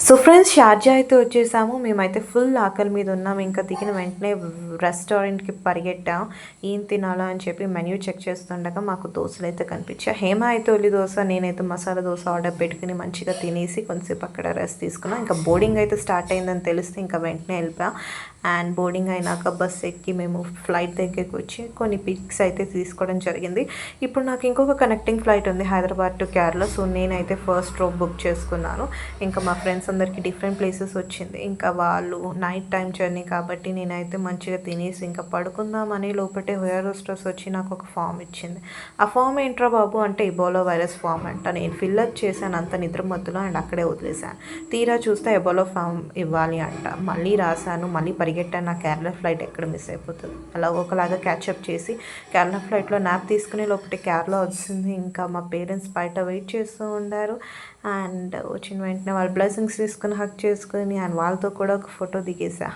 So friends, Sharjah అయితే వచ్చేసాము. మేమైతే ఫుల్ ఆకలి మీద ఉన్నాం. ఇంకా దిగిన వెంటనే రెస్టారెంట్కి పరిగెట్టాం. ఏం తినాలో అని చెప్పి మెన్యూ చెక్ చేస్తుండగా మాకు దోశలు అయితే కనిపించాయి. హేమ అయితే ఉల్లి దోశ, నేనైతే మసాలా దోశ ఆర్డర్ పెట్టుకుని మంచిగా తినేసి కొంచెంసేపు అక్కడ రెస్ట్ తీసుకున్నాం. ఇంకా బోర్డింగ్ అయితే స్టార్ట్ అయిందని తెలిస్తే ఇంకా వెంటనే వెళ్ళిపోయాం. అండ్ బోర్డింగ్ అయినాక బస్ ఎక్కి మేము ఫ్లైట్ దగ్గరికి వచ్చి కొన్ని పిక్స్ అయితే తీసుకోవడం జరిగింది. ఇప్పుడు నాకు ఇంకొక కనెక్టింగ్ ఫ్లైట్ ఉంది, హైదరాబాద్ టు కేరళ. సో నేనైతే ఫస్ట్ రో బుక్ చేసుకున్నాను. ఇంకా మా ఫ్రెండ్స్ అందరికీ డిఫరెంట్ ప్లేసెస్ వచ్చింది. ఇంకా వాళ్ళు నైట్ టైం జర్నీ కాబట్టి నేనైతే మంచిగా తినేసి ఇంకా పడుకుందామని లోపటే హెయిర్ హోస్టెస్ వచ్చి నాకు ఒక ఫామ్ ఇచ్చింది. ఆ ఫామ్ ఏంట్రా బాబు అంటే ఎబోలా వైరస్ ఫామ్ అంట. నేను ఫిల్అప్ చేశాను అంత నిద్ర మత్తులో అండ్ అక్కడే వదిలేశాను. తీరా చూస్తే ఎబోలా ఫామ్ ఇవ్వాలి అంట. మళ్ళీ రాశాను, మళ్ళీ పరిగెట్టాను. నా కేరళ ఫ్లైట్ ఎక్కడ మిస్ అయిపోతుంది. అలా ఒకలాగా క్యాచప్ చేసి కేరళ ఫ్లైట్లో నాప్ తీసుకుని లోపల కేరళ వచ్చింది. ఇంకా మా పేరెంట్స్ బయట వెయిట్ చేస్తూ ఉండారు. అండ్ వచ్చిన వెంటనే వాళ్ళ బ్లెస్సింగ్స్ తీసుకుని హక్ చేసుకుని అండ్ వాళ్ళతో కూడా ఒక ఫోటో దిగేసా.